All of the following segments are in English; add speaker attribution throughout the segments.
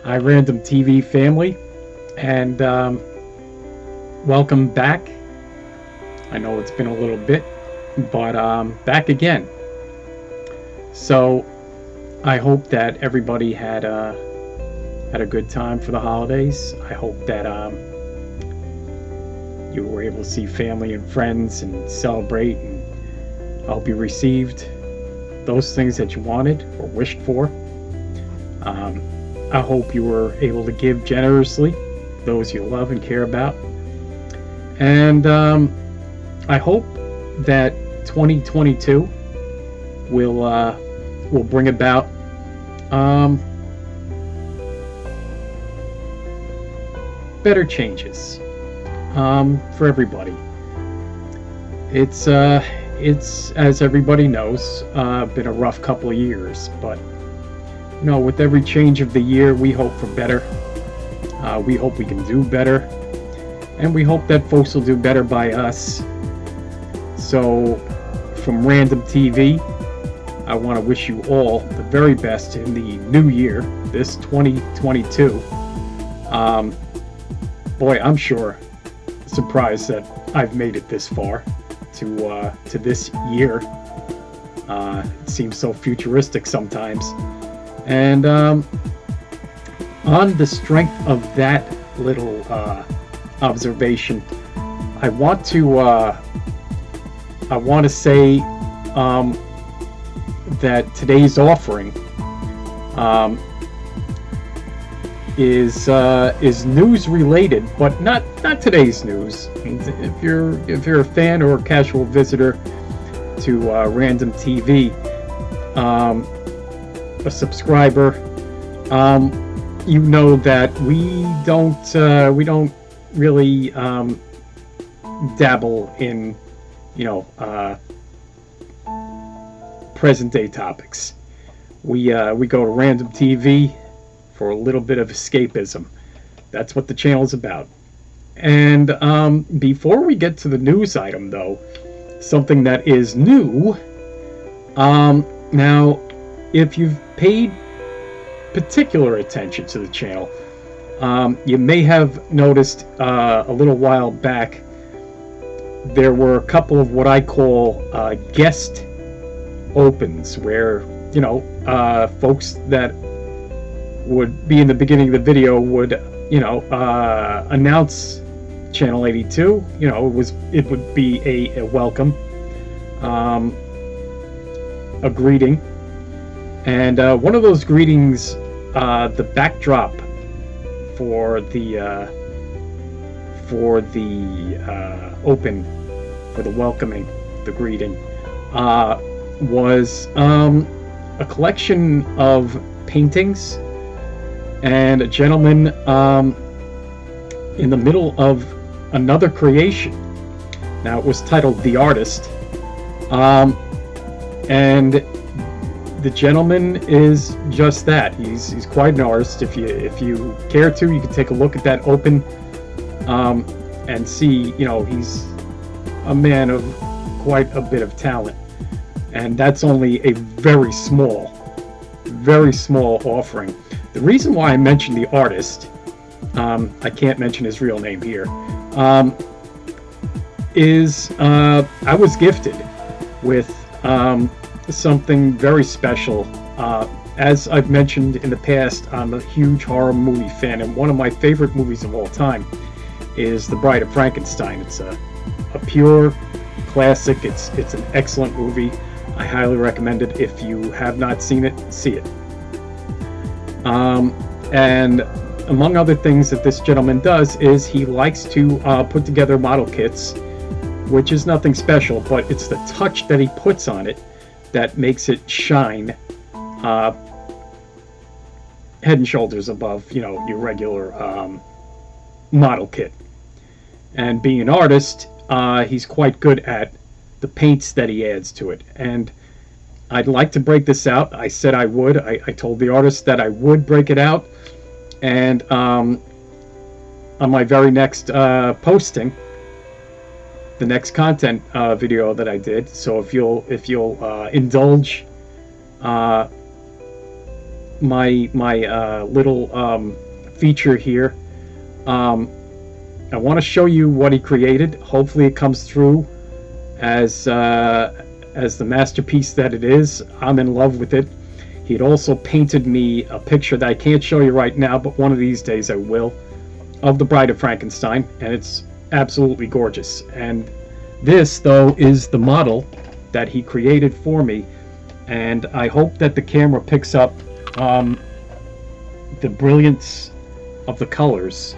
Speaker 1: Random TV family, and welcome back. I know it's been a little bit, but back again. So I hope that everybody had a good time for the holidays. I hope that you were able to see family and friends and celebrate, and I hope you received those things that you wanted or wished for. Um, I hope you were able to give generously those you love and care about. And I hope that 2022 will bring about better changes for everybody. It's as everybody knows, been a rough couple of years, but with every change of the year, we hope for better. We hope we can do better, and we hope that folks will do better by us. So, from Random TV, I want to wish you all the very best in the new year, this 2022. Boy, I'm sure surprised that I've made it this far to this year. It seems so futuristic sometimes. And on the strength of that little observation, I want to say that today's offering is news related, but not today's news. If you're a fan or a casual visitor to Random TV, a subscriber, you know that we don't really dabble in present day topics. We go to Random TV for a little bit of escapism. That's what the channel's about. And before we get to the news item, though, something that is new. Now, if you've paid particular attention to the channel, you may have noticed a little while back there were a couple of what I call guest opens, where folks that would be in the beginning of the video would announce channel 82. It would be a welcome, a greeting. And one of those greetings, the backdrop for the open, for the welcoming, the greeting, was a collection of paintings and a gentleman in the middle of another creation. Now, it was titled "The Artist," and the gentleman is just that. He's quite an artist. If you care to, you can take a look at that open and see. He's a man of quite a bit of talent, and that's only a very small offering. The reason why I mentioned the artist, I can't mention his real name here, is I was gifted with something very special. As I've mentioned in the past, I'm a huge horror movie fan, and one of my favorite movies of all time is The Bride of Frankenstein. It's a pure classic. It's an excellent movie. I highly recommend it. If you have not seen it, see it. And among other things that this gentleman does is he likes to put together model kits, which is nothing special, but it's the touch that he puts on it that makes it shine head and shoulders above, your regular model kit. And being an artist, he's quite good at the paints that he adds to it. And I'd like to break this out. I said I would. I told the artist that I would break it out. And on my very next posting, the next content video that I did. So if you'll indulge my little feature here. Um, I want to show you what he created. Hopefully, it comes through as the masterpiece that it is. I'm in love with it. He'd also painted me a picture that I can't show you right now, but one of these days I will, of the Bride of Frankenstein, and it's absolutely gorgeous. And this, though, is the model that he created for me, and I hope that the camera picks up the brilliance of the colors.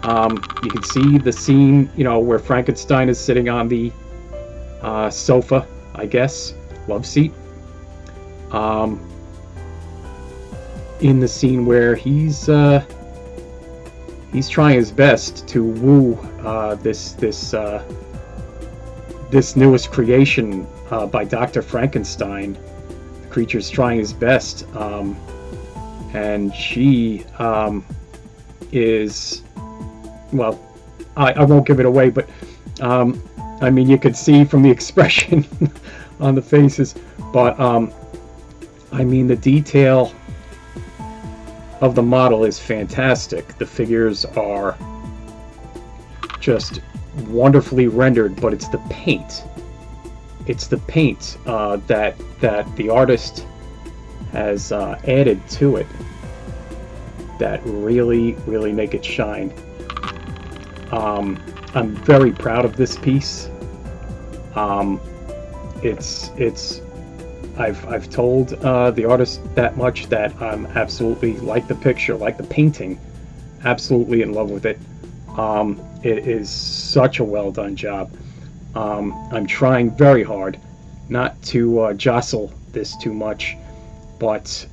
Speaker 1: You can see the scene, where Frankenstein is sitting on the sofa, I guess, love seat. In the scene where he's trying his best to woo this newest creation by Dr. Frankenstein. The creature's trying his best, and she is, well, I won't give it away, but I mean, you could see from the expression on the faces, but I mean, the detail of the model is fantastic. The figures are just wonderfully rendered, but it's the paint. It's the paint that the artist has added to it that really make it shine. I'm very proud of this piece. I've told the artist that much, that I'm absolutely, like the picture, like the painting, absolutely in love with it. It is such a well done job. I'm trying very hard not to jostle this too much, but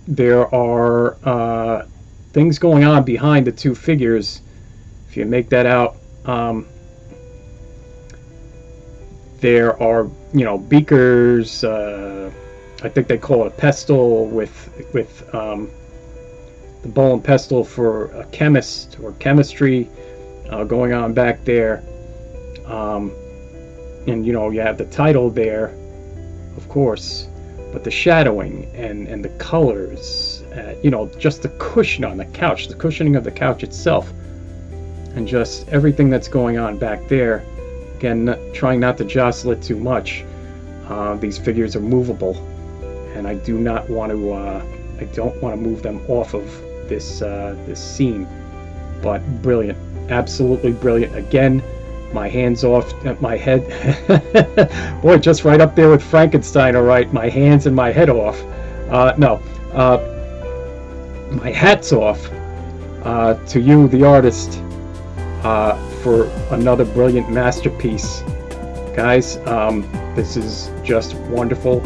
Speaker 1: there are things going on behind the two figures. If you make that out, there are, beakers. I think they call it a pestle with the bowl and pestle for a chemist or chemistry going on back there. And you have the title there, of course, but the shadowing and the colors, just the cushion on the couch, the cushioning of the couch itself, and just everything that's going on back there. Again, trying not to jostle it too much. These figures are movable, and I do not want to. I don't want to move them off of this scene. But brilliant, absolutely brilliant. Again, my hands off at my head. Boy, just right up there with Frankenstein. All right, my hands and my head off. No, my hat's off to you, the artist, for another brilliant masterpiece. Guys, this is just wonderful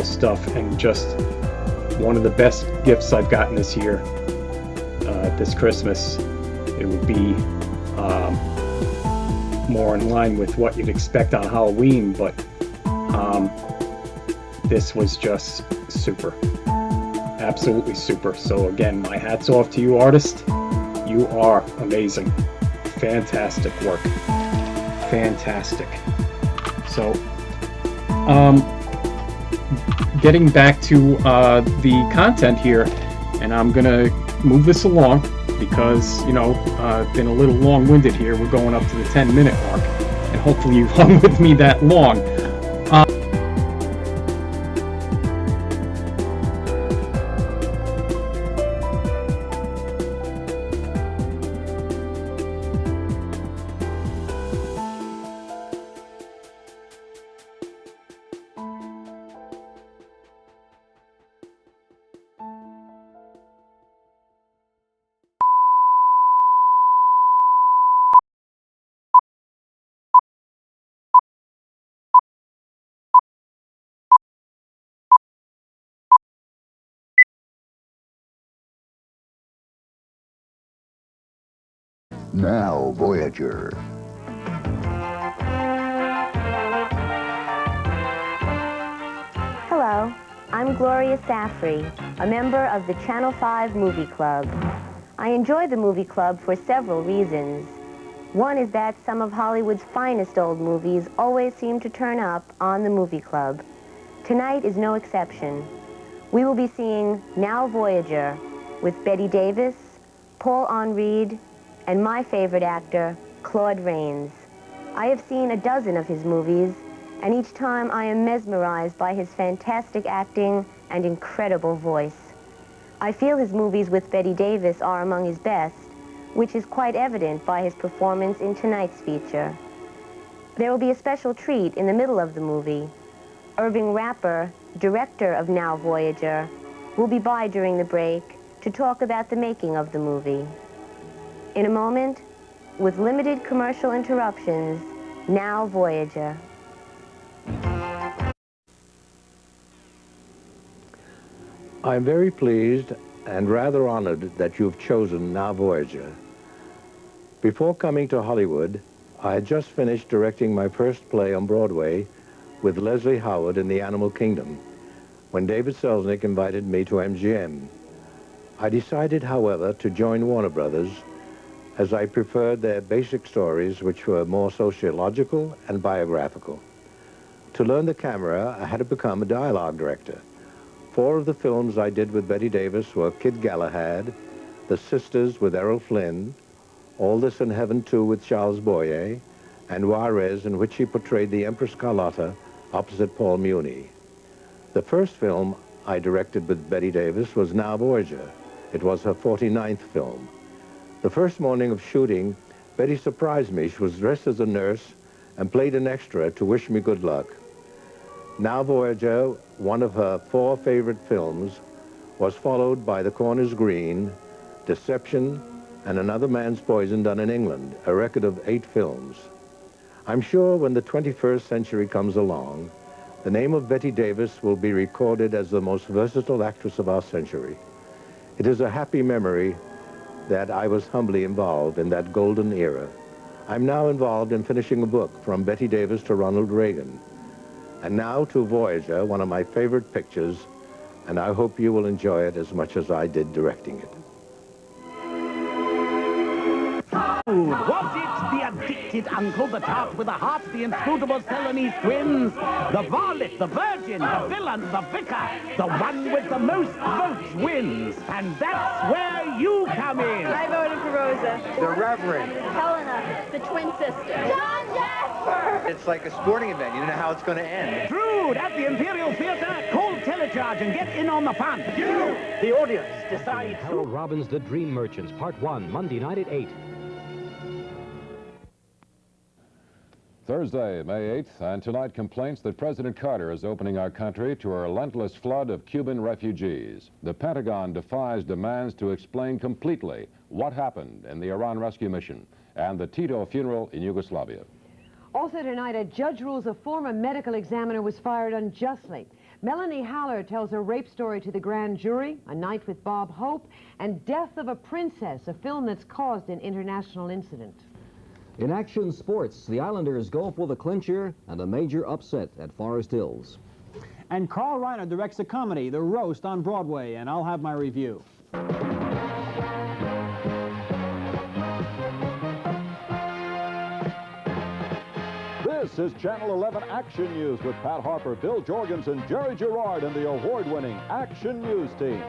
Speaker 1: stuff, and just one of the best gifts I've gotten this year, this Christmas. It would be more in line with what you'd expect on Halloween, but this was just super, absolutely super. So again, my hat's off to you, artist. You are amazing. Fantastic work. Fantastic. So, getting back to the content here, and I'm gonna move this along because, been a little long-winded here. We're going up to the 10-minute mark, and hopefully you've hung with me that long.
Speaker 2: Now, Voyager.
Speaker 3: Hello, I'm Gloria Safri, a member of the Channel 5 Movie Club. I enjoy the movie club for several reasons. One is that some of Hollywood's finest old movies always seem to turn up on the movie club. Tonight is no exception. We will be seeing Now Voyager with Bette Davis, Paul Henreid, and my favorite actor, Claude Rains. I have seen a dozen of his movies, and each time I am mesmerized by his fantastic acting and incredible voice. I feel his movies with Bette Davis are among his best, which is quite evident by his performance in tonight's feature. There will be a special treat in the middle of the movie. Irving Rapper, director of Now Voyager, will be by during the break to talk about the making of the movie. In a moment, with limited commercial interruptions, Now Voyager.
Speaker 4: I'm very pleased and rather honored that you've chosen Now Voyager. Before coming to Hollywood, I had just finished directing my first play on Broadway with Leslie Howard in The Animal Kingdom when David Selznick invited me to MGM. I decided, however, to join Warner Brothers as I preferred their basic stories, which were more sociological and biographical. To learn the camera, I had to become a dialogue director. 4 of the films I did with Bette Davis were Kid Galahad, The Sisters with Errol Flynn, All This in Heaven 2 with Charles Boyer, and Juarez, in which he portrayed the Empress Carlotta opposite Paul Muni. The first film I directed with Bette Davis was Now Voyager. It was her 49th film. The first morning of shooting, Betty surprised me. She was dressed as a nurse and played an extra to wish me good luck. Now Voyager, one of her 4 favorite films, was followed by The Corners Green, Deception, and Another Man's Poison done in England, a record of 8 films. I'm sure when the 21st century comes along, the name of Bette Davis will be recorded as the most versatile actress of our century. It is a happy memory that I was humbly involved in that golden era. I'm now involved in finishing a book, From Bette Davis to Ronald Reagan. And now to Voyager, one of my favorite pictures, and I hope you will enjoy it as much as I did directing it.
Speaker 5: Was it the addicted uncle, the tart with a heart, the inscrutable Celanese twins, the varlet, the virgin, the villain, the vicar, the one with the most votes wins? And that's where you come in.
Speaker 6: I voted for Rosa.
Speaker 7: The Reverend.
Speaker 6: Helena, the twin sister. John Jasper!
Speaker 7: It's like a sporting event. You don't know how it's going to end.
Speaker 5: Trude, at the Imperial Theater, call Telecharge and get in on the fun. You, the audience, decide.
Speaker 8: Harold Robbins' The Dream Merchants, Part 1, Monday night at 8.
Speaker 9: Thursday, May 8th, and tonight complaints that President Carter is opening our country to a relentless flood of Cuban refugees. The Pentagon defies demands to explain completely what happened in the Iran rescue mission and the Tito funeral in Yugoslavia.
Speaker 10: Also tonight, a judge rules a former medical examiner was fired unjustly. Melanie Haller tells her rape story to the grand jury, A Night with Bob Hope, and Death of a Princess, a film that's caused an international incident.
Speaker 11: In action sports, the Islanders go for the clincher and a major upset at Forest Hills.
Speaker 12: And Carl Reiner directs a comedy, The Roast, on Broadway, and I'll have my review.
Speaker 13: This is Channel 11 Action News with Pat Harper, Bill Jorgensen, Jerry Gerard, and the award-winning Action News team.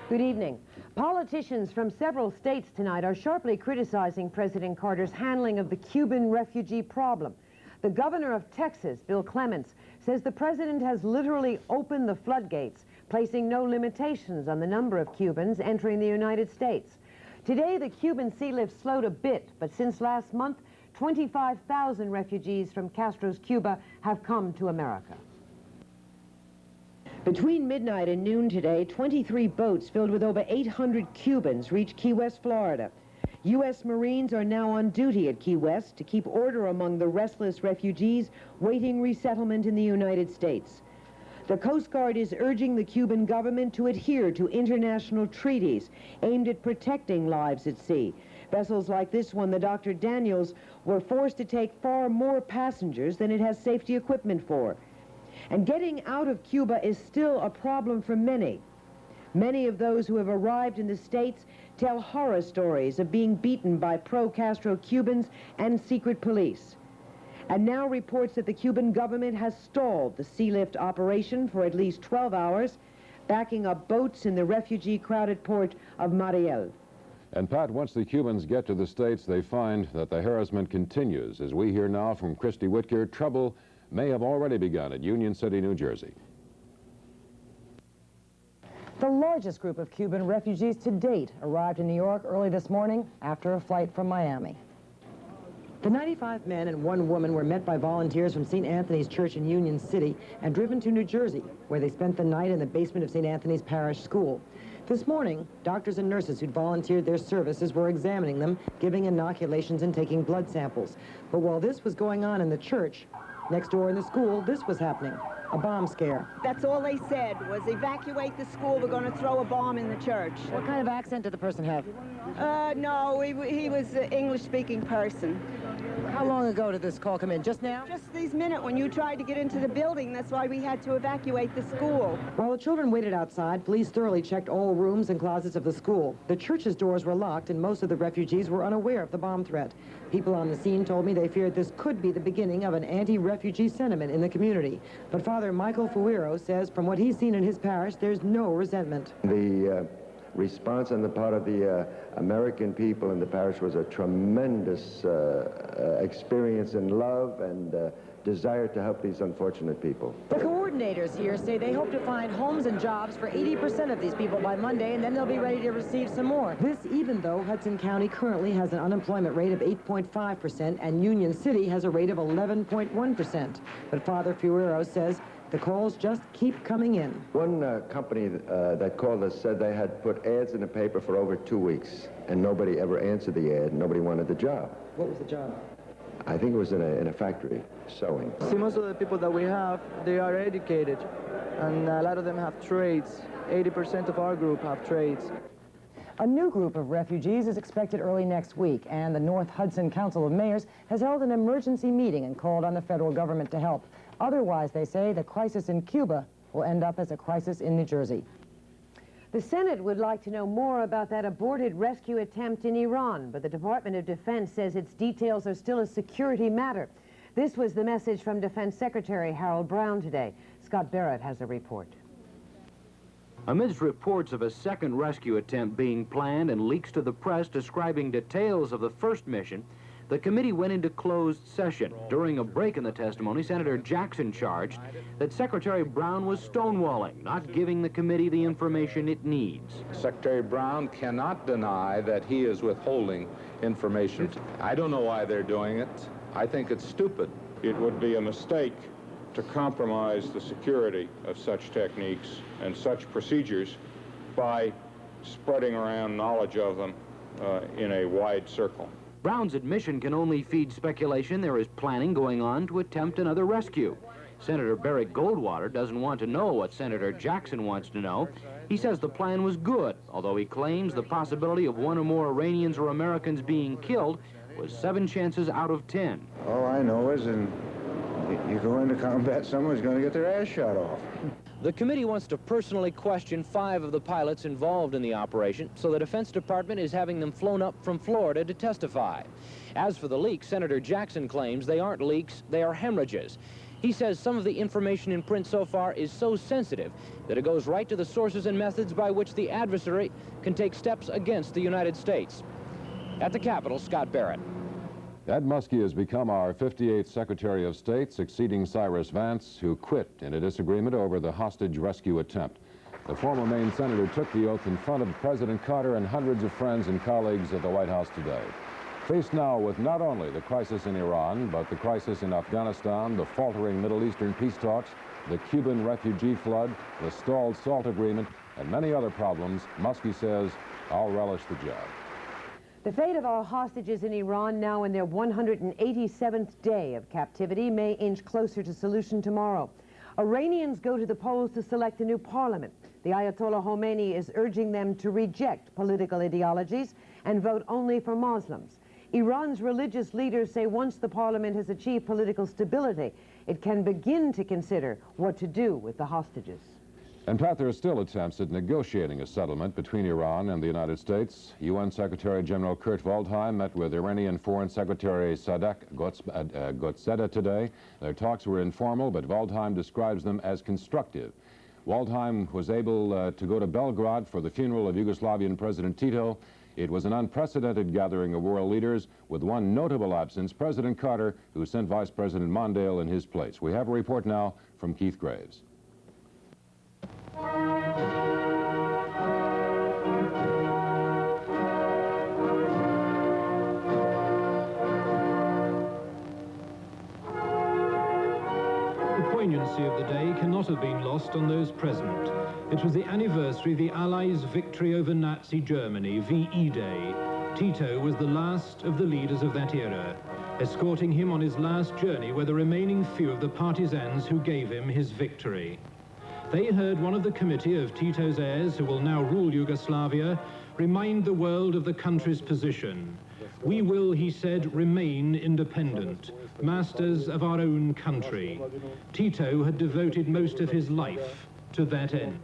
Speaker 10: Good evening. Politicians from several states tonight are sharply criticizing President Carter's handling of the Cuban refugee problem. The governor of Texas, Bill Clements, says the president has literally opened the floodgates, placing no limitations on the number of Cubans entering the United States. Today, the Cuban sea lift slowed a bit, but since last month, 25,000 refugees from Castro's Cuba have come to America. Between midnight and noon today, 23 boats filled with over 800 Cubans reached Key West, Florida. U.S. Marines are now on duty at Key West to keep order among the restless refugees waiting resettlement in the United States. The Coast Guard is urging the Cuban government to adhere to international treaties aimed at protecting lives at sea. Vessels like this one, the Dr. Daniels, were forced to take far more passengers than it has safety equipment for. And getting out of Cuba is still a problem for many. Many of those who have arrived in the States tell horror stories of being beaten by pro-Castro Cubans and secret police. And now reports that the Cuban government has stalled the sea lift operation for at least 12 hours, backing up boats in the refugee-crowded port of Mariel.
Speaker 9: And Pat, once the Cubans get to the States, they find that the harassment continues. As we hear now from Christy Whitker, trouble may have already begun at Union City, New Jersey.
Speaker 14: The largest group of Cuban refugees to date arrived in New York early this morning after a flight from Miami.
Speaker 10: The 95 men and 1 woman were met by volunteers from St. Anthony's Church in Union City and driven to New Jersey, where they spent the night in the basement of St. Anthony's Parish School. This morning, doctors and nurses who'd volunteered their services were examining them, giving inoculations and taking blood samples. But while this was going on in the church, next door in the school, this was happening. A bomb scare.
Speaker 6: That's all they said, was evacuate the school, we're going to throw a bomb in the church.
Speaker 14: What kind of accent did the person have?
Speaker 6: No, he was an English-speaking person.
Speaker 14: How long ago did this call come in? Just now?
Speaker 6: Just this minute, when you tried to get into the building. That's why we had to evacuate the school.
Speaker 10: While the children waited outside, police thoroughly checked all rooms and closets of the school. The church's doors were locked, and most of the refugees were unaware of the bomb threat. People on the scene told me they feared this could be the beginning of an anti-refugee sentiment in the community. But Father Michael Fuiro says from what he's seen in his parish, there's no resentment.
Speaker 15: The response on the part of the American people in the parish was a tremendous experience in love and desire to help these unfortunate people.
Speaker 14: The coordinators here say they hope to find homes and jobs for 80% of these people by Monday, and then they'll be ready to receive some more.
Speaker 10: This even though Hudson County currently has an unemployment rate of 8.5% and Union City has a rate of 11.1%. But Father Fuiro says the calls just keep coming in.
Speaker 15: One company that called us said they had put ads in the paper for over 2 weeks, and nobody ever answered the ad. Nobody wanted the job.
Speaker 10: What was the job?
Speaker 15: I think it was in a factory, sewing.
Speaker 16: See, most of the people that we have, they are educated, and a lot of them have trades. 80% of our group have trades.
Speaker 14: A new group of refugees is expected early next week, and the North Hudson Council of Mayors has held an emergency meeting and called on the federal government to help. Otherwise, they say, the crisis in Cuba will end up as a crisis in New Jersey.
Speaker 10: The Senate would like to know more about that aborted rescue attempt in Iran, but the Department of Defense says its details are still a security matter. This was the message from Defense Secretary Harold Brown today. Scott Barrett has a report.
Speaker 17: Amidst reports of a second rescue attempt being planned and leaks to the press describing details of the first mission, the committee went into closed session. During a break in the testimony, Senator Jackson charged that Secretary Brown was stonewalling, not giving the committee the information it needs.
Speaker 18: Secretary Brown cannot deny that he is withholding information. I don't know why they're doing it. I think it's stupid.
Speaker 19: It would be a mistake to compromise the security of such techniques and such procedures by spreading around knowledge of them in a wide circle.
Speaker 17: Brown's admission can only feed speculation there is planning going on to attempt another rescue. Senator Barry Goldwater doesn't want to know what Senator Jackson wants to know. He says the plan was good, although he claims the possibility of 1 or more Iranians or Americans being killed was 7 chances out of 10.
Speaker 20: All I know is you go into combat, someone's going to get their ass shot off.
Speaker 17: The committee wants to personally question 5 of the pilots involved in the operation, so the Defense Department is having them flown up from Florida to testify. As for the leaks, Senator Jackson claims they aren't leaks, they are hemorrhages. He says some of the information in print so far is so sensitive that it goes right to the sources and methods by which the adversary can take steps against the United States. At the Capitol, Scott Barrett.
Speaker 9: Ed Muskie has become our 58th Secretary of State, succeeding Cyrus Vance, who quit in a disagreement over the hostage rescue attempt. The former Maine senator took the oath in front of President Carter and hundreds of friends and colleagues at the White House today. Faced now with not only the crisis in Iran, but the crisis in Afghanistan, the faltering Middle Eastern peace talks, the Cuban refugee flood, the stalled SALT agreement, and many other problems, Muskie says, I'll relish the job.
Speaker 10: The fate of our hostages in Iran, now in their 187th day of captivity, may inch closer to solution tomorrow. Iranians go to the polls to select a new parliament. The Ayatollah Khomeini is urging them to reject political ideologies and vote only for Muslims. Iran's religious leaders say once the parliament has achieved political stability, it can begin to consider what to do with the hostages.
Speaker 9: And Pat, there are still attempts at negotiating a settlement between Iran and the United States. UN Secretary General Kurt Waldheim met with Iranian Foreign Secretary Sadek Gotszeda today. Their talks were informal, but Waldheim describes them as constructive. Waldheim was able to go to Belgrade for the funeral of Yugoslavian President Tito. It was an unprecedented gathering of world leaders, with one notable absence, President Carter, who sent Vice President Mondale in his place. We have a report now from Keith Graves.
Speaker 21: The poignancy of the day cannot have been lost on those present. It was the anniversary of the Allies' victory over Nazi Germany, VE Day. Tito was the last of the leaders of that era. Escorting him on his last journey were the remaining few of the partisans who gave him his victory. They heard one of the committee of Tito's heirs, who will now rule Yugoslavia, remind the world of the country's position. We will, he said, remain independent, masters of our own country. Tito had devoted most of his life to that end.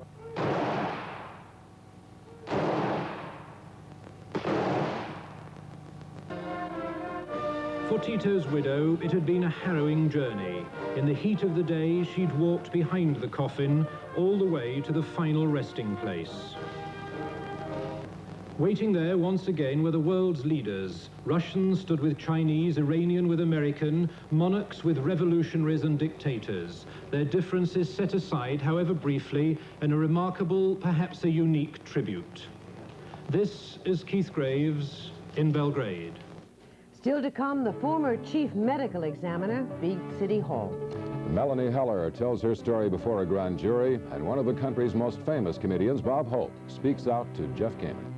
Speaker 21: For Tito's widow, it had been a harrowing journey. In the heat of the day, she'd walked behind the coffin all the way to the final resting place. Waiting there once again were the world's leaders. Russians stood with Chinese, Iranian with American, monarchs with revolutionaries and dictators. Their differences set aside, however briefly, in a remarkable, perhaps a unique tribute. This is Keith Graves in Belgrade.
Speaker 10: Still to come, the former chief medical examiner beat City Hall.
Speaker 9: Melanie Heller tells her story before a grand jury, and one of the country's most famous comedians, Bob Hope, speaks out to Jeff Kamen.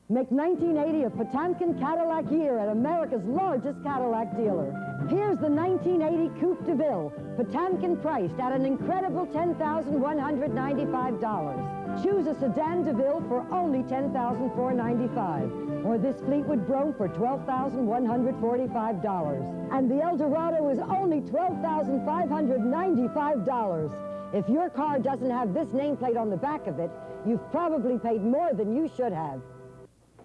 Speaker 14: Make 1980 a Potemkin Cadillac year at America's largest Cadillac dealer. Here's the 1980 Coupe de Ville, Potemkin priced at an incredible $10,195. Choose a sedan de Ville for only $10,495, or this Fleetwood Brougham for $12,145. And the Eldorado is only $12,595. If your car doesn't have this nameplate on the back of it, you've probably paid more than you should have.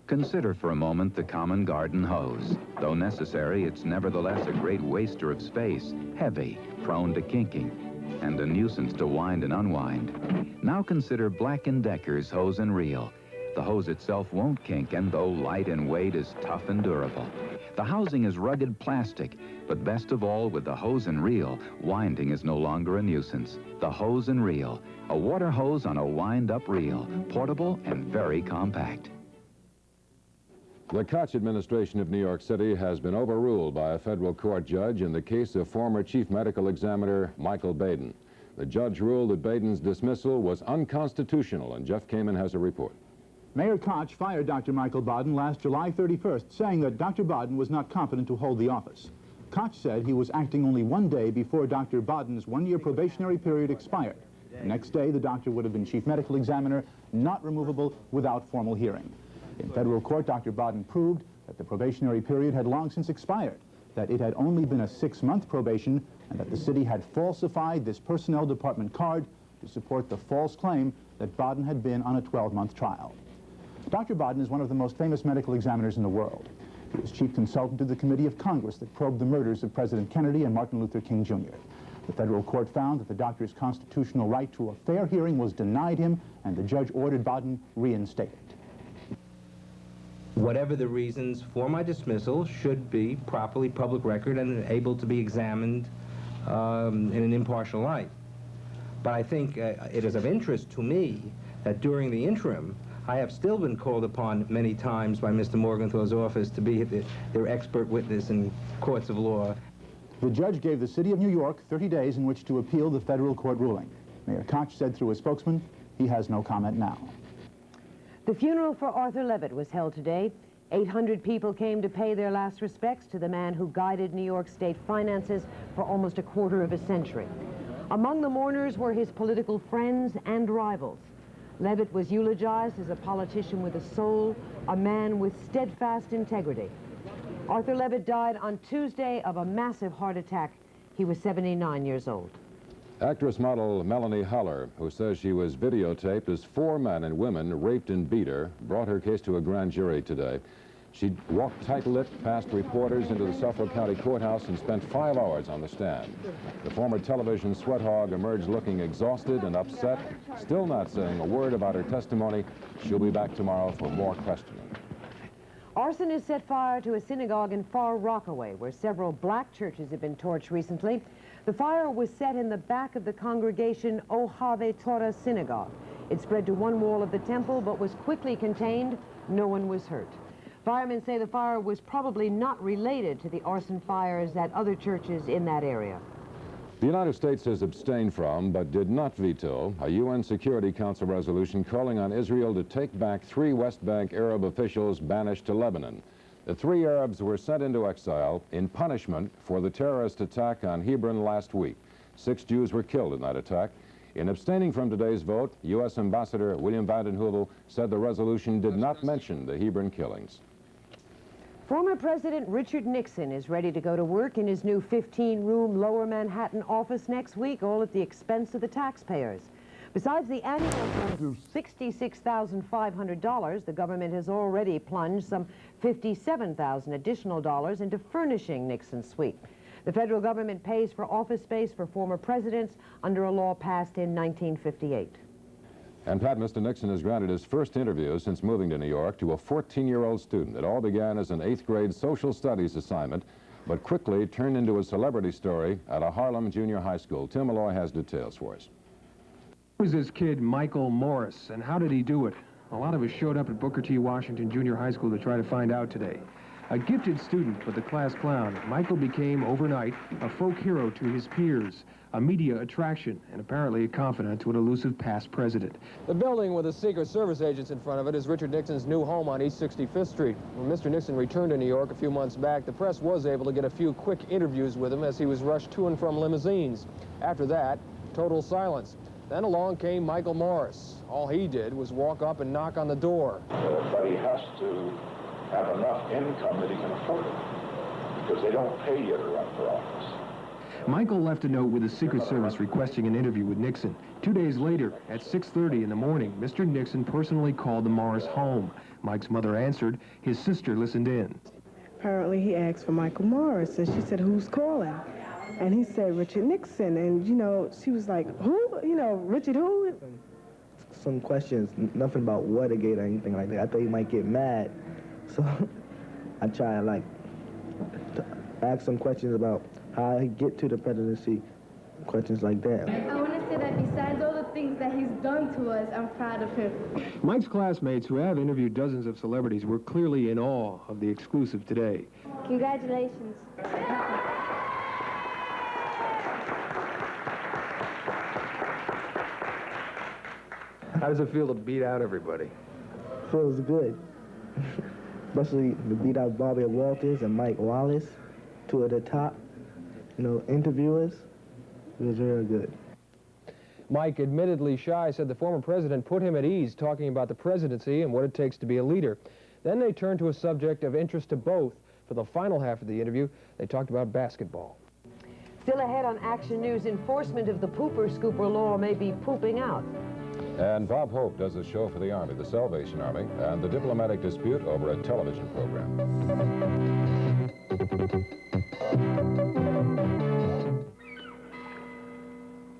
Speaker 22: Consider for a moment the common garden hose. Though necessary, it's nevertheless a great waster of space, heavy, prone to kinking, and a nuisance to wind and unwind. Now consider Black & Decker's hose and reel. The hose itself won't kink, and though light in weight, is tough and durable. The housing is rugged plastic, but best of all, with the hose and reel, winding is no longer a nuisance. The hose and reel, a water hose on a wind-up reel, portable and very compact.
Speaker 9: The Koch administration of New York City has been overruled by a federal court judge in the case of former chief medical examiner Michael Baden. The judge ruled that Baden's dismissal was unconstitutional, and Jeff Kamen has a report.
Speaker 23: Mayor Koch fired Dr. Michael Baden last July 31st, saying that Dr. Baden was not competent to hold the office. Koch said he was acting only one day before Dr. Baden's one-year probationary period expired. The next day, the doctor would have been chief medical examiner, not removable without formal hearing. In federal court, Dr. Baden proved that the probationary period had long since expired, that it had only been a 6-month probation, and that the city had falsified this personnel department card to support the false claim that Baden had been on a 12-month trial. Dr. Baden is one of the most famous medical examiners in the world. He was chief consultant to the Committee of Congress that probed the murders of President Kennedy and Martin Luther King Jr. The federal court found that the doctor's constitutional right to a fair hearing was denied him, and the judge ordered Baden reinstated.
Speaker 24: Whatever the reasons for my dismissal should be properly public record and able to be examined in an impartial light. But I think it is of interest to me that during the interim, I have still been called upon many times by Mr. Morgenthau's office to be their expert witness in courts of law.
Speaker 23: The judge gave the city of New York 30 days in which to appeal the federal court ruling. Mayor Koch said through a spokesman, he has no comment now.
Speaker 10: The funeral for Arthur Levitt was held today. 800 people came to pay their last respects to the man who guided New York state finances for almost a quarter of a century. Among the mourners were his political friends and rivals. Levitt was eulogized as a politician with a soul, a man with steadfast integrity. Arthur Levitt died on Tuesday of a massive heart attack. He was 79 years old.
Speaker 9: Actress model Melanie Haller, who says she was videotaped as 4 men and women raped and beat her, brought her case to a grand jury today. She walked tight-lipped past reporters into the Suffolk County Courthouse and spent 5 hours on the stand. The former television sweat hog emerged looking exhausted and upset, still not saying a word about her testimony. She'll be back tomorrow for more questioning.
Speaker 10: Arson has set fire to a synagogue in Far Rockaway, where several black churches have been torched recently. The fire was set in the back of the congregation Ohave Torah Synagogue. It spread to one wall of the temple, but was quickly contained. No one was hurt. Firemen say the fire was probably not related to the arson fires at other churches in that area.
Speaker 9: The United States has abstained from, but did not veto, a UN Security Council resolution calling on Israel to take back 3 West Bank Arab officials banished to Lebanon. The 3 Arabs were sent into exile in punishment for the terrorist attack on Hebron last week. 6 Jews were killed in that attack. In abstaining from today's vote, U.S. Ambassador William Vanden Heuvel said the resolution did not mention the Hebron killings.
Speaker 10: Former President Richard Nixon is ready to go to work in his new 15-room Lower Manhattan office next week, all at the expense of the taxpayers. Besides the annual fund of $66,500, the government has already plunged some $57,000 additional dollars into furnishing Nixon's suite. The federal government pays for office space for former presidents under a law passed in 1958.
Speaker 9: And Pat, Mr. Nixon has granted his first interview since moving to New York to a 14-year-old student. It all began as an 8th grade social studies assignment, but quickly turned into a celebrity story at a Harlem junior high school. Tim Malloy has details for us.
Speaker 1: Who was this kid, Michael Morris, and how did he do it? A lot of us showed up at Booker T. Washington Junior High School to try to find out today. A gifted student but the class clown, Michael became, overnight, a folk hero to his peers, a media attraction, and apparently a confidant to an elusive past president.
Speaker 17: The building with the Secret Service agents in front of it is Richard Nixon's new home on East 65th Street. When Mr. Nixon returned to New York a few months back, the press was able to get a few quick interviews with him as he was rushed to and from limousines. After that, total silence. Then along came Michael Morris. All he did was walk up and knock on the door.
Speaker 2: But he has to have enough income that he can afford it, because they don't pay you to run for office.
Speaker 1: Michael left a note with the Secret Service requesting an interview with Nixon. 2 days later, at 6:30 in the morning, Mr. Nixon personally called the Morris home. Mike's mother answered. His sister listened in.
Speaker 3: Apparently he asked for Michael Morris, and she said, "Who's calling?" And he said, "Richard Nixon." And, you know, she was like, "Who? You know, Richard who?"
Speaker 4: Some questions, nothing about Watergate or anything like that. I thought he might get mad. So I try, like, to ask some questions about how he get to the presidency, questions like that.
Speaker 25: I want to say that besides all the things that he's done to us, I'm proud of him.
Speaker 1: Mike's classmates, who have interviewed dozens of celebrities, were clearly in awe of the exclusive today.
Speaker 25: Congratulations.
Speaker 1: How does it feel to beat out everybody?
Speaker 4: Feels good. Especially to beat out Barbara Walters and Mike Wallace, 2 of the top, you know, interviewers. It was real good.
Speaker 17: Mike, admittedly shy, said the former president put him at ease talking about the presidency and what it takes to be a leader. Then they turned to a subject of interest to both. For the final half of the interview, they talked about basketball.
Speaker 10: Still ahead on Action News, enforcement of the pooper-scooper law may be pooping out.
Speaker 9: And Bob Hope does a show for the Army, the Salvation Army, and the diplomatic dispute over a television program.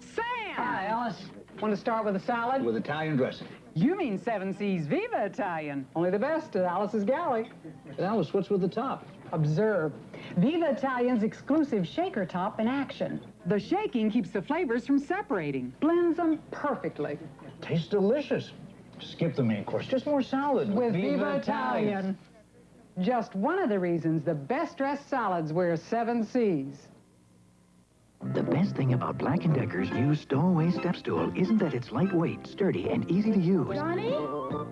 Speaker 26: Sam! Hi, Alice. Want to start with a salad?
Speaker 27: With Italian dressing.
Speaker 26: You mean 7 Seas Viva Italian. Only the best at Alice's Galley.
Speaker 27: And Alice, what's with the top?
Speaker 26: Observe. Viva Italian's exclusive shaker top in action. The shaking keeps the flavors from separating. Blends them perfectly.
Speaker 27: Tastes delicious. Skip the main course. Just more salad.
Speaker 26: With Viva Italian. Just one of the reasons the best-dressed salads wear 7 Cs.
Speaker 28: The best thing about Black & Decker's new stowaway step stool isn't that it's lightweight, sturdy, and easy to use.
Speaker 25: Johnny?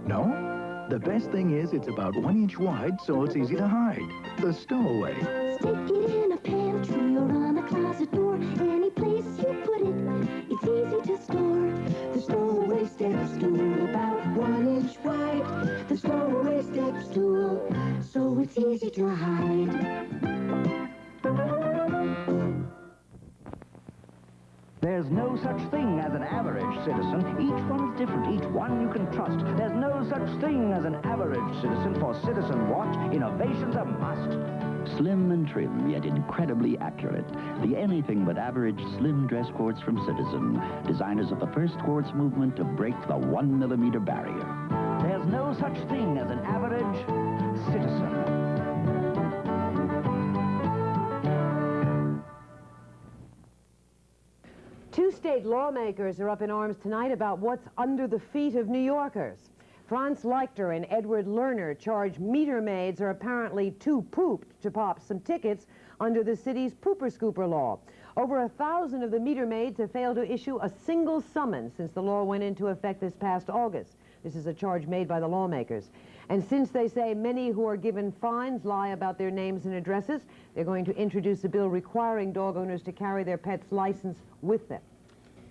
Speaker 28: No. The best thing is it's about 1 inch wide, so it's easy to hide. The stowaway.
Speaker 29: Stick it in a pantry or on a closet door. Any place you put it, it's easy to store. The stowaway step stool, about 1 inch wide. The stowaway step stool, so it's easy to hide.
Speaker 5: such thing as an average citizen. Each one is different, each one you can trust. There's no such thing as an average citizen. For Citizen Watch, innovation's a must.
Speaker 28: Slim and trim, yet incredibly accurate. The anything but average slim dress quartz from Citizen, designers of the first quartz movement to break the 1 millimeter barrier.
Speaker 5: There's no such thing as an average citizen.
Speaker 10: Two state lawmakers are up in arms tonight about what's under the feet of New Yorkers. Franz Leichter and Edward Lerner charge meter maids are apparently too pooped to pop some tickets under the city's pooper scooper law. Over 1,000 of the meter maids have failed to issue a single summons since the law went into effect this past August. This is a charge made by the lawmakers. And since they say many who are given fines lie about their names and addresses, they're going to introduce a bill requiring dog owners to carry their pet's license with them.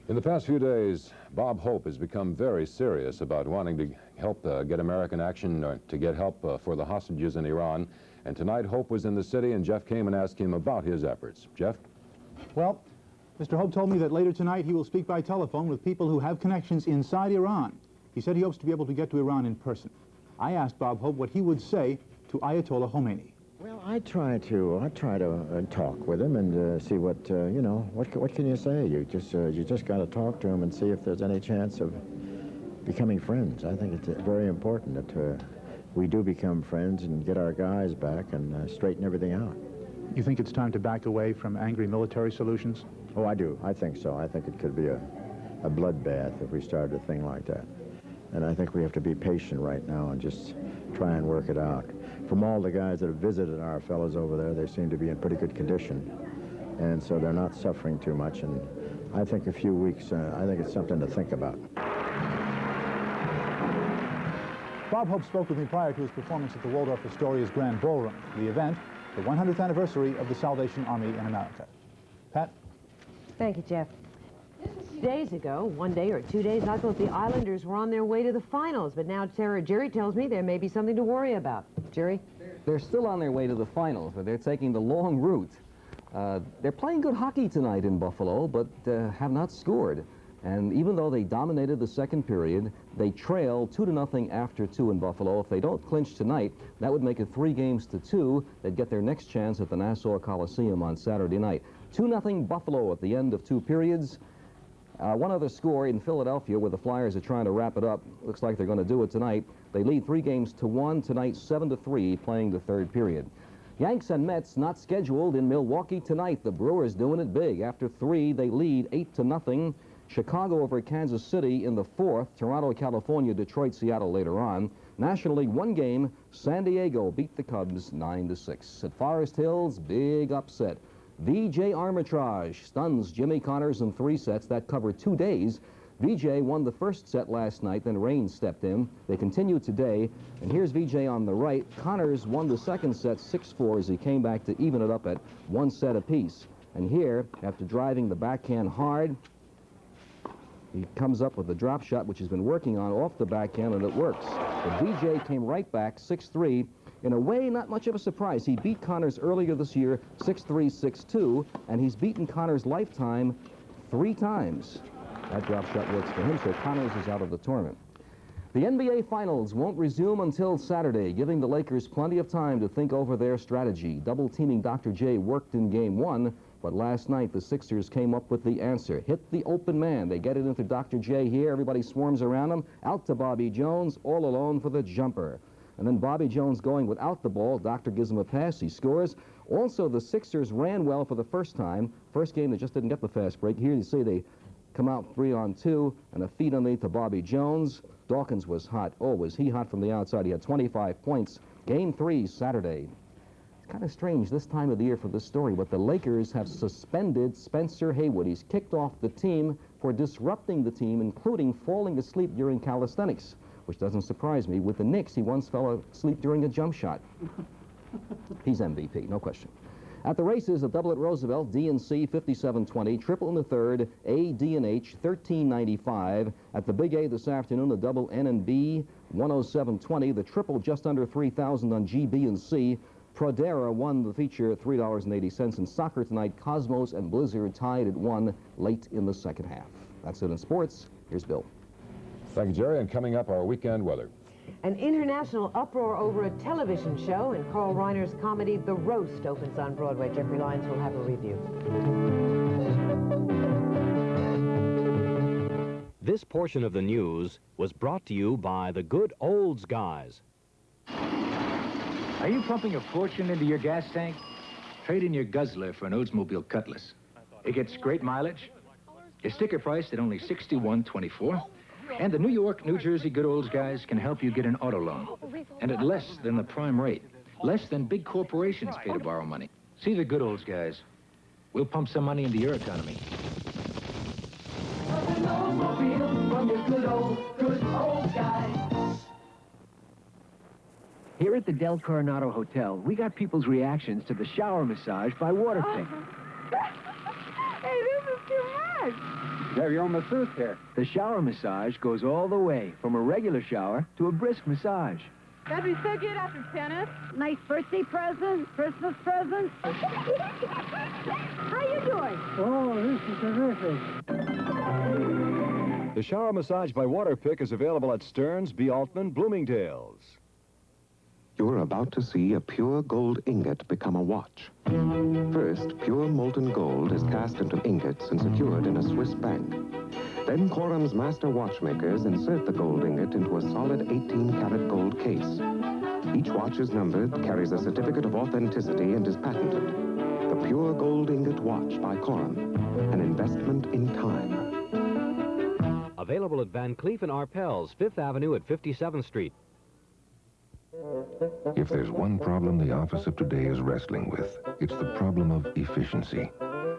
Speaker 9: In the past few days, Bob Hope has become very serious about wanting to help get American action to get help for the hostages in Iran. And tonight, Hope was in the city, and Jeff came and asked him about his efforts. Jeff?
Speaker 23: Well, Mr. Hope told me that later tonight he will speak by telephone with people who have connections inside Iran. He said he hopes to be able to get to Iran in person. I asked Bob Hope what he would say to Ayatollah Khomeini.
Speaker 6: Well, I try to talk with him and see what you know. What can you say? You just got to talk to him and see if there's any chance of becoming friends. I think it's very important that we do become friends and get our guys back and straighten everything out.
Speaker 23: You think it's time to back away from angry military solutions?
Speaker 6: Oh, I do. I think so. I think it could be a bloodbath if we started a thing like that. And I think we have to be patient right now and just try and work it out. From all the guys that have visited our fellows over there, they seem to be in pretty good condition. And so they're not suffering too much. And I think a few weeks, I think it's something to think about.
Speaker 23: Bob Hope spoke with me prior to his performance at the Waldorf Astoria's Grand Ballroom, the event, the 100th anniversary of the Salvation Army in America. Pat?
Speaker 10: Thank you, Jeff. Days ago, 1 day or 2 days, I thought the Islanders were on their way to the finals, but now Jerry tells me there may be something to worry about. Jerry?
Speaker 7: They're still on their way to the finals, but they're taking the long route. They're playing good hockey tonight in Buffalo, but have not scored. And even though they dominated the second period, they trail 2-0 after 2 in Buffalo. If they don't clinch tonight, that would make it 3 games to 2. They'd get their next chance at the Nassau Coliseum on Saturday night. 2-0 Buffalo at the end of 2 periods. One other score in Philadelphia where the Flyers are trying to wrap it up. Looks like they're going to do it tonight. They lead 3 games to 1 tonight, 7-3, playing the third period. Yanks and Mets not scheduled in Milwaukee tonight. The Brewers doing it big. After 3, they lead 8-0. Chicago over Kansas City in the 4th. Toronto, California, Detroit, Seattle later on. National League 1 game. San Diego beat the Cubs 9-6. At Forest Hills, big upset. VJ Armitage stuns Jimmy Connors in 3 sets. That covered 2 days. VJ won the first set last night, then Rain stepped in. They continue today, and here's VJ on the right. Connors won the second set 6-4 as he came back to even it up at 1 set apiece. And here, after driving the backhand hard, he comes up with a drop shot, which he's been working on off the backhand, and it works. But VJ came right back 6-3. In a way, not much of a surprise. He beat Connors earlier this year, 6-3, 6-2, and he's beaten Connors' lifetime 3 times. That drop shot works for him, so Connors is out of the tournament. The NBA Finals won't resume until Saturday, giving the Lakers plenty of time to think over their strategy. Double-teaming Dr. J worked in Game 1, but last night the Sixers came up with the answer. Hit the open man. They get it into Dr. J here. Everybody swarms around him. Out to Bobby Jones, all alone for the jumper. And then Bobby Jones going without the ball. Doctor gives him a pass. He scores. Also, the Sixers ran well for the first time. First game, they just didn't get the fast break. Here you see they come out 3-on-2 and a feed underneath to Bobby Jones. Dawkins was hot. Oh, was he hot from the outside. He had 25 points. Game 3, Saturday. It's kind of strange this time of the year for this story, but the Lakers have suspended Spencer Haywood. He's kicked off the team for disrupting the team, including falling asleep during calisthenics, which doesn't surprise me. With the Knicks, he once fell asleep during a jump shot. He's MVP, no question. At the races, a double at Roosevelt, D&C 5720, triple in the third, A, D, and H 1395. At the Big A this afternoon, the double N and B 10720, the triple just under 3,000 on G, B, and C. Prodera won the feature $3.80. In soccer tonight, Cosmos and Blizzard tied at 1 late in the second half. That's it in sports. Here's Bill.
Speaker 9: Thank you, Jerry. And coming up, our weekend weather.
Speaker 10: An international uproar over a television show, and Carl Reiner's comedy The Roast opens on Broadway. Jeffrey Lyons will have a review.
Speaker 8: This portion of the news was brought to you by the good olds guys.
Speaker 11: Are you pumping a fortune into your gas tank? Trade in your Guzzler for an Oldsmobile Cutlass. It gets great mileage. It's sticker priced at only $61.24. And the New York, New Jersey good olds guys can help you get an auto loan. And at less than the prime rate. Less than big corporations pay to borrow money. See the good olds guys. We'll pump some money into your economy.
Speaker 12: Here at the Del Coronado Hotel, we got people's reactions to the shower massage by Waterpick.
Speaker 25: Hey, this is too much.
Speaker 12: You have your own masseuse here. The shower massage goes all the way, from a regular shower to a brisk massage.
Speaker 25: That'd be so good after tennis.
Speaker 13: Nice birthday present, Christmas present. How you doing?
Speaker 12: Oh, this is terrific.
Speaker 15: The shower massage by Waterpick is available at Stearns, B. Altman, Bloomingdale's.
Speaker 16: You're about to see a pure gold ingot become a watch. First, pure molten gold is cast into ingots and secured in a Swiss bank. Then Coram's master watchmakers insert the gold ingot into a solid 18-karat gold case. Each watch is numbered, carries a certificate of authenticity, and is patented. The pure gold ingot watch by Coram, an investment in time.
Speaker 8: Available at Van Cleef & Arpels, 5th Avenue at 57th Street.
Speaker 18: If there's one problem the office of today is wrestling with, it's the problem of efficiency.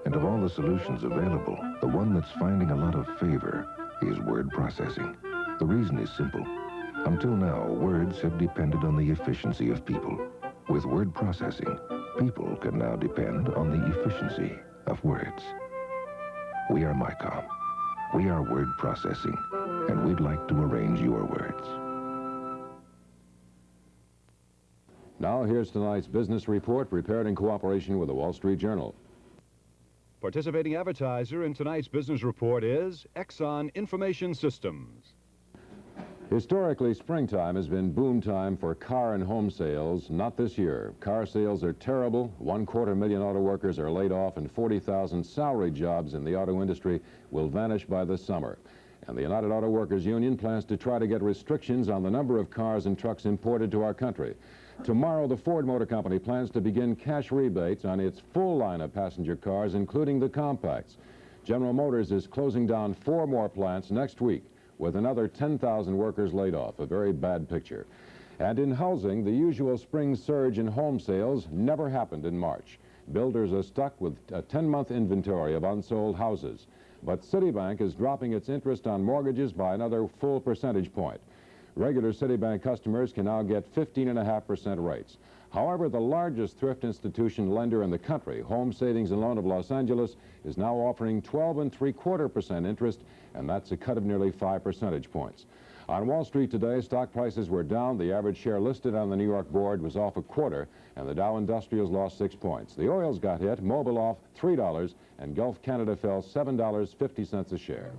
Speaker 18: And of all the solutions available, the one that's finding a lot of favor is word processing. The reason is simple. Until now, words have depended on the efficiency of people. With word processing, people can now depend on the efficiency of words. We are MyCom. We are word processing, and we'd like to arrange your words.
Speaker 9: Now, here's tonight's business report prepared in cooperation with the Wall Street Journal.
Speaker 15: Participating advertiser in tonight's business report is Exxon Information Systems.
Speaker 9: Historically, springtime has been boom time for car and home sales. Not this year. Car sales are terrible. 250,000 auto workers are laid off, and 40,000 salary jobs in the auto industry will vanish by the summer. And the United Auto Workers Union plans to try to get restrictions on the number of cars and trucks imported to our country. Tomorrow, the Ford Motor Company plans to begin cash rebates on its full line of passenger cars, including the compacts. General Motors is closing down 4 more plants next week, with another 10,000 workers laid off. A very bad picture. And in housing, the usual spring surge in home sales never happened in March. Builders are stuck with a 10-month inventory of unsold houses. But Citibank is dropping its interest on mortgages by another full percentage point. Regular Citibank customers can now get 15.5% rates. However, the largest thrift institution lender in the country, Home Savings and Loan of Los Angeles, is now offering 12.75% interest, and that's a cut of nearly 5 percentage points. On Wall Street today, stock prices were down. The average share listed on the New York board was off 1/4, and the Dow Industrials lost 6 points. The oils got hit, Mobil off $3, and Gulf Canada fell $7.50 a share.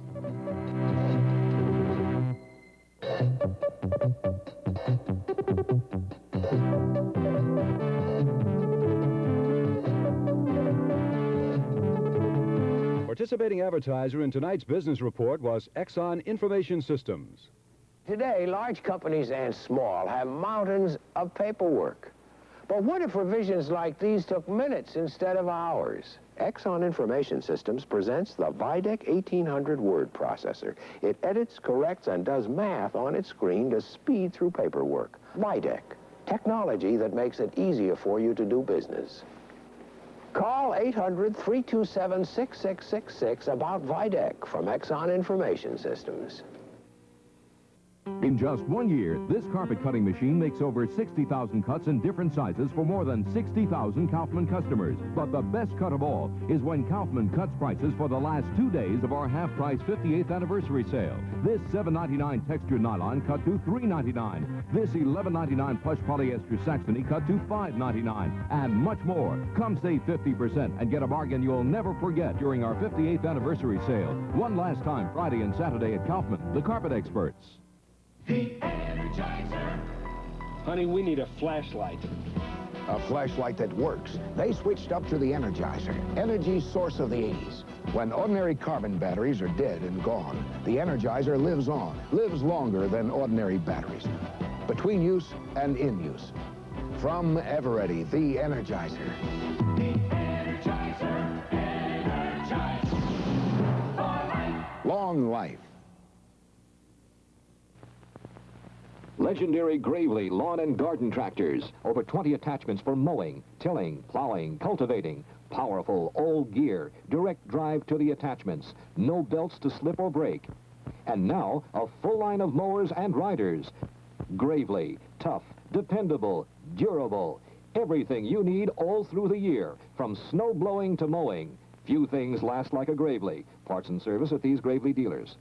Speaker 15: Participating advertiser in tonight's business report was Exxon Information Systems.
Speaker 19: Today, large companies and small have mountains of paperwork. But what if revisions like these took minutes instead of hours? Exxon Information Systems presents the Videc 1800 word processor. It edits, corrects, and does math on its screen to speed through paperwork. Videc, technology that makes it easier for you to do business. Call 800-327-6666 about Videc from Exxon Information Systems.
Speaker 16: 800-327-6666 about Videc from Exxon Information Systems. 800-327-6666 about Videc from Exxon Information Systems. 800-327-6666 about Videc from Exxon Information Systems. 800-327-6666 about Videc from Exxon Information Systems.
Speaker 1: In just 1 year, this carpet cutting machine makes over 60,000 cuts in different sizes for more than 60,000 Kaufman customers. But the best cut of all is when Kaufman cuts prices for the last 2 days of our half-price 58th anniversary sale. This $7.99 textured nylon cut to $3.99. This $11.99 plush polyester Saxony cut to $5.99. And much more. Come save 50% and get a bargain you'll never forget during our 58th anniversary sale. One last time, Friday and Saturday at Kaufman, the carpet experts.
Speaker 2: The Energizer.
Speaker 3: Honey, we need a flashlight.
Speaker 19: A flashlight that works. They switched up to the Energizer, energy source of the 80s. When ordinary carbon batteries are dead and gone, the Energizer lives on, lives longer than ordinary batteries. Between use and in use. From Eveready, the Energizer.
Speaker 2: The Energizer. Energize. For life.
Speaker 19: Long life.
Speaker 4: Legendary Gravely lawn and garden tractors. Over 20 attachments for mowing, tilling, plowing, cultivating. Powerful, old gear. Direct drive to the attachments. No belts to slip or break. And now, a full line of mowers and riders. Gravely. Tough, dependable, durable. Everything you need all through the year. From snow blowing to mowing. Few things last like a Gravely. Parts and service at these Gravely dealers.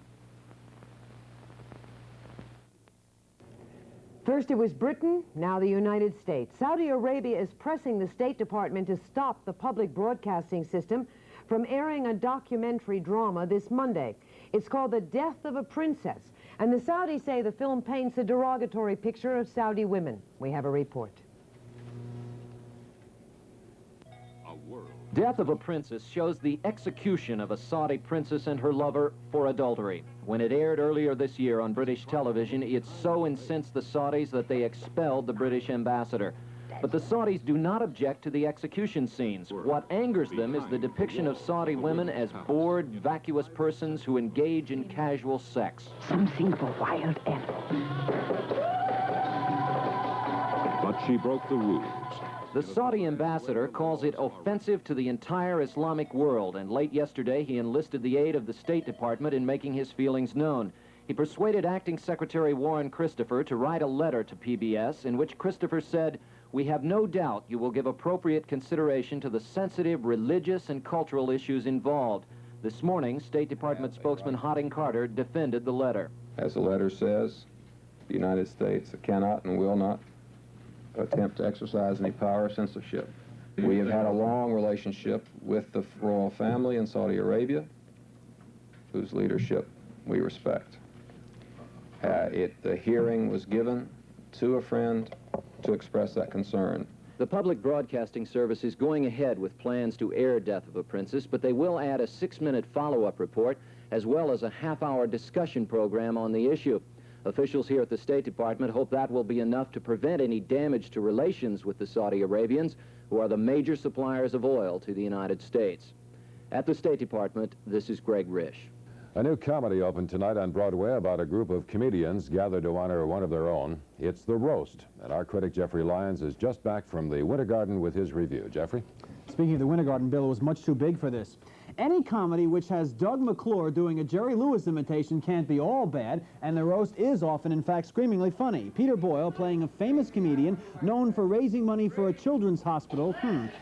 Speaker 10: First it was Britain, now the United States. Saudi Arabia is pressing the State Department to stop the public broadcasting system from airing a documentary drama this Monday. It's called The Death of a Princess, and the Saudis say the film paints a derogatory picture of Saudi women. We have a report.
Speaker 17: Death of a Princess shows the execution of a Saudi princess and her lover for adultery. When it aired earlier this year on British television, it so incensed the Saudis that they expelled the British ambassador. But the Saudis do not object to the execution scenes. What angers them is the depiction of Saudi women as bored, vacuous persons who engage in casual sex.
Speaker 29: Something for wild animals.
Speaker 9: But she broke the rules.
Speaker 17: The Saudi ambassador calls it offensive to the entire Islamic world, and late yesterday he enlisted the aid of the State Department in making his feelings known. He persuaded Acting Secretary Warren Christopher to write a letter to PBS in which Christopher said, "We have no doubt you will give appropriate consideration to the sensitive religious and cultural issues involved." This morning, State Department spokesman Harding Carter defended the letter.
Speaker 14: As the letter says, the United States cannot and will not attempt to exercise any power or censorship. We have had a long relationship with the royal family in Saudi Arabia, whose leadership we respect. The hearing was given to a friend to express that concern.
Speaker 17: The Public Broadcasting Service is going ahead with plans to air Death of a Princess, but they will add a 6-minute follow-up report as well as a half-hour discussion program on the issue. Officials here at the State Department hope that will be enough to prevent any damage to relations with the Saudi Arabians, who are the major suppliers of oil to the United States. At the State Department, this is Greg Risch.
Speaker 9: A new comedy opened tonight on Broadway about a group of comedians gathered to honor one of their own. It's The Roast, and our critic Jeffrey Lyons is just back from the Winter Garden with his review. Jeffrey?
Speaker 20: Speaking of the Winter Garden, Bill, it was much too big for this. Any comedy which has Doug McClure doing a Jerry Lewis imitation can't be all bad, and The Roast is often, in fact, screamingly funny. Peter Boyle, playing a famous comedian known for raising money for a children's hospital,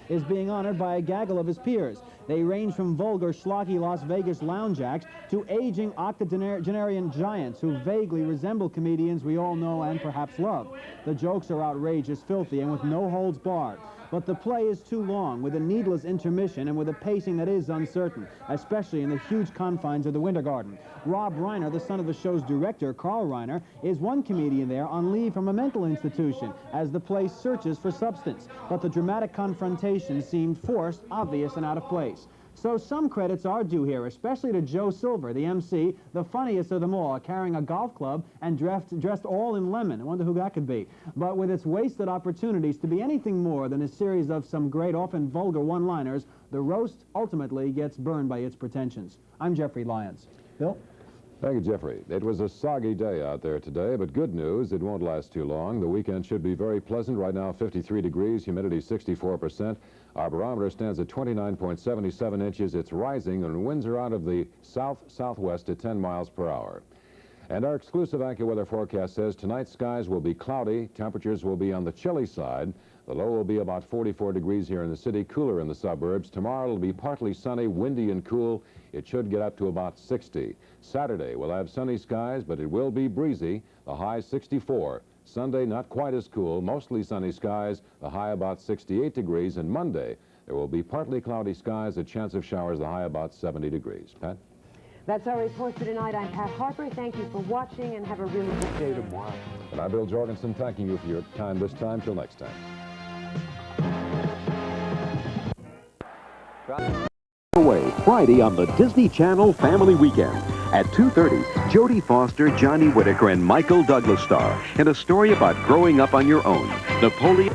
Speaker 20: is being honored by a gaggle of his peers. They range from vulgar, schlocky Las Vegas lounge acts to aging octogenarian giants who vaguely resemble comedians we all know and perhaps love. The jokes are outrageous, filthy, and with no holds barred. But the play is too long, with a needless intermission and with a pacing that is uncertain, especially in the huge confines of the Winter Garden. Rob Reiner, the son of the show's director, Carl Reiner, is one comedian there on leave from a mental institution as the play searches for substance. But the dramatic confrontation seemed forced, obvious, and out of place. So some credits are due here, especially to Joe Silver, the MC, the funniest of them all, carrying a golf club and dressed all in lemon. I wonder who that could be. But with its wasted opportunities to be anything more than a series of some great, often vulgar one-liners, The Roast ultimately gets burned by its pretensions. I'm Jeffrey Lyons. Bill?
Speaker 9: Thank you, Jeffrey. It was a soggy day out there today, but good news, it won't last too long. The weekend should be very pleasant. Right now, 53 degrees, humidity 64%. Our barometer stands at 29.77 inches. It's rising, and winds are out of the south-southwest at 10 miles per hour. And our exclusive AccuWeather forecast says tonight's skies will be cloudy. Temperatures will be on the chilly side. The low will be about 44 degrees here in the city, cooler in the suburbs. Tomorrow it'll be partly sunny, windy and cool. It should get up to about 60. Saturday we'll have sunny skies, but it will be breezy. The high 64. Sunday not quite as cool, mostly sunny skies. The high about 68 degrees. And Monday there will be partly cloudy skies, a chance of showers, the high about 70 degrees. Pat?
Speaker 10: That's our report for tonight. I'm Pat Harper. Thank you for watching and have a really good day tomorrow.
Speaker 9: And I'm Bill Jorgensen, thanking you for your time this time. Till next time.
Speaker 5: Away Friday on the Disney Channel Family Weekend. At 2:30, Jodie Foster, Johnny Whitaker, and Michael Douglas star in a story about growing up on your own. Napoleon.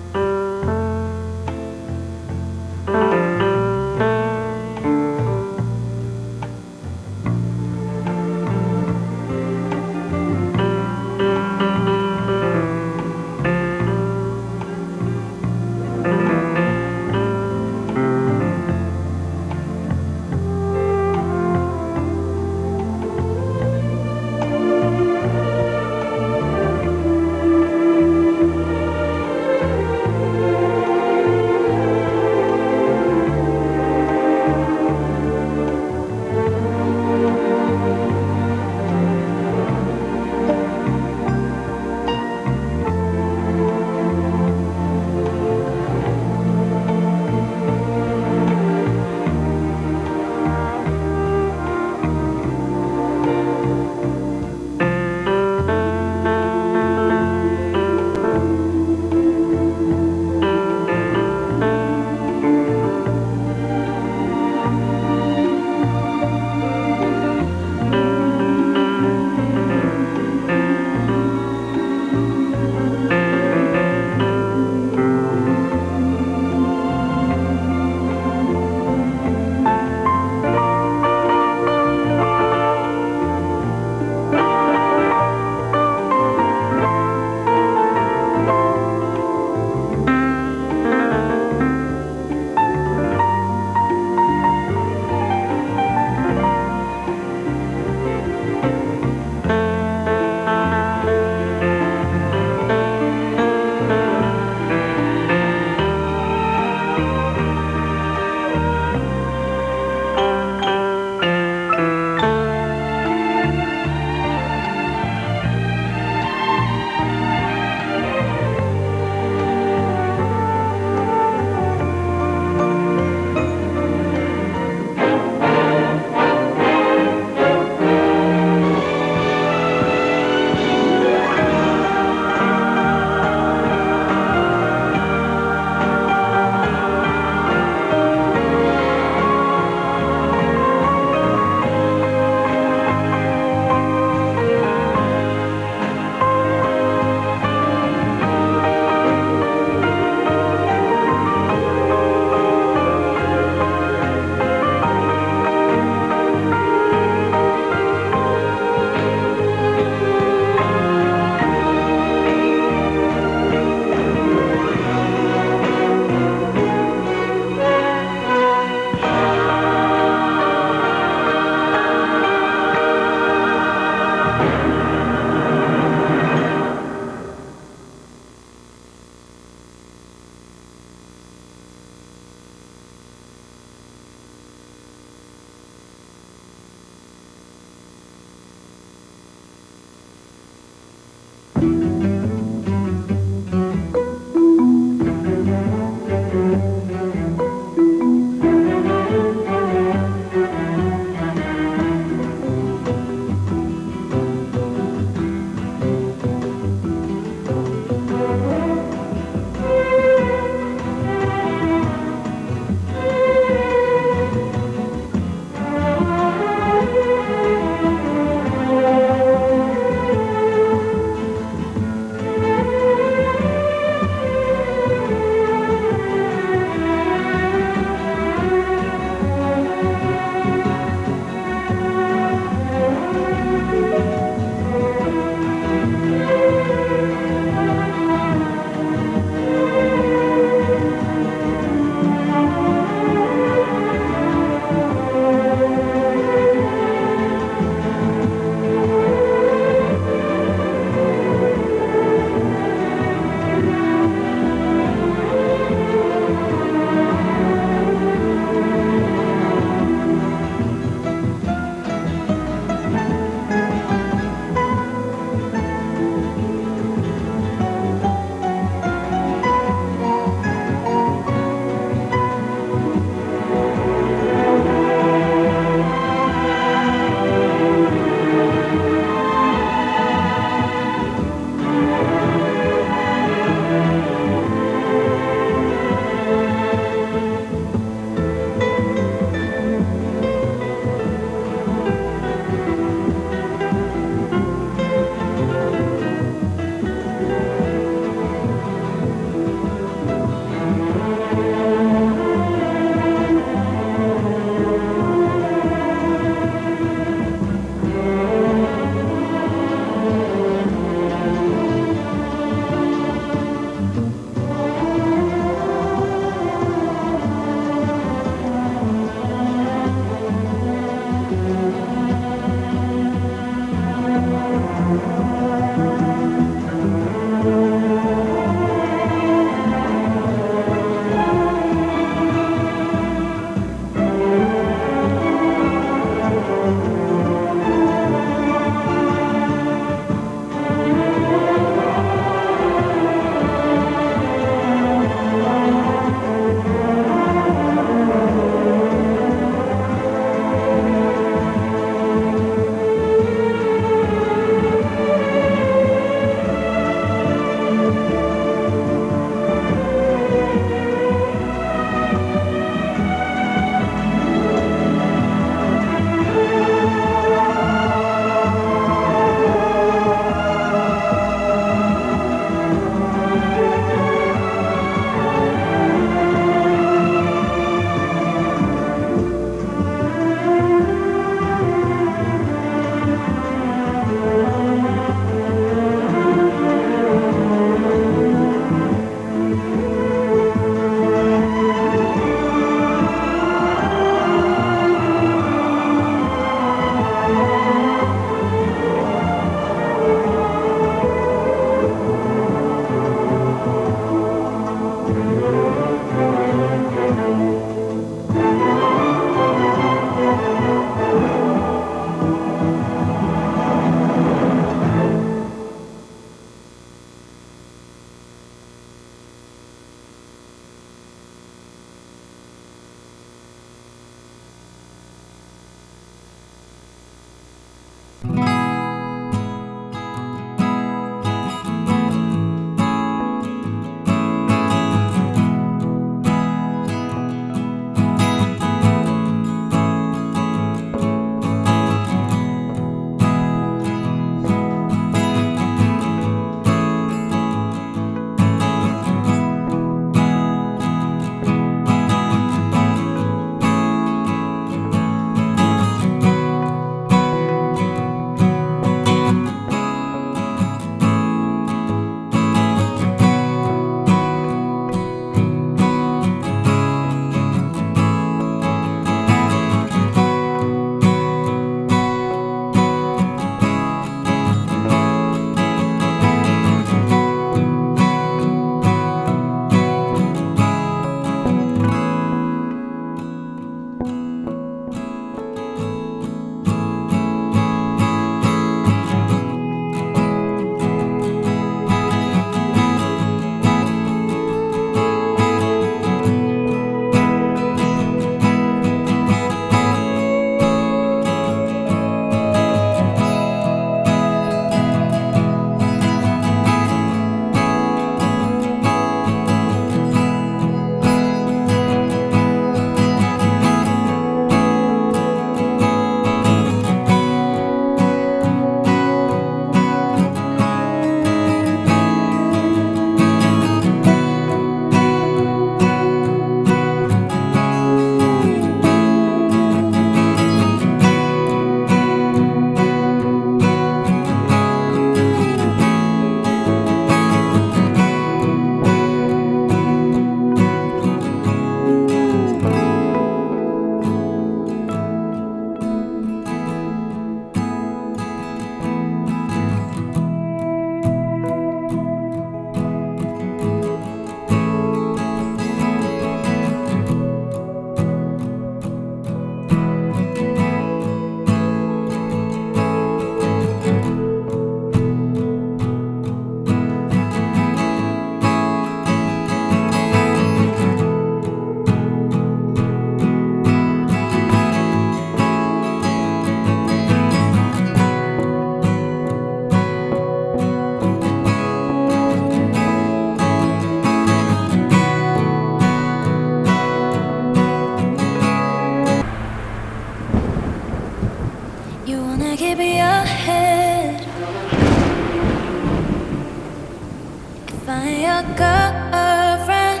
Speaker 6: find your girlfriend.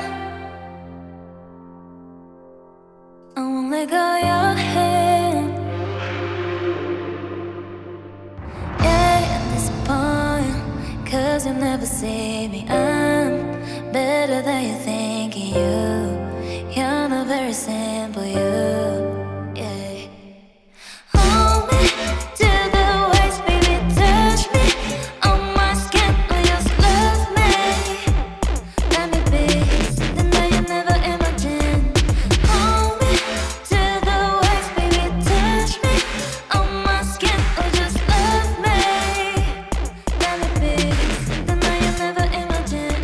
Speaker 6: I won't let go of your hand. Yeah, at this point, 'cause you'll never see me. I'm better than you thinking you're not very simple, yeah. Hold me to the waist, baby, touch me on my skin, or just love me. Let me be something that you never imagined. Hold me to the waist, baby, touch me on my skin, or just love me. Let me be something that you never imagined,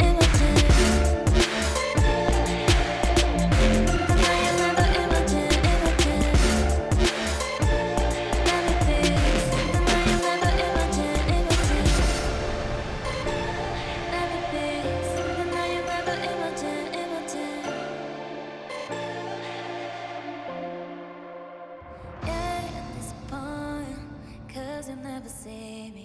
Speaker 6: Yeah, at this point, 'cause you'll never see me.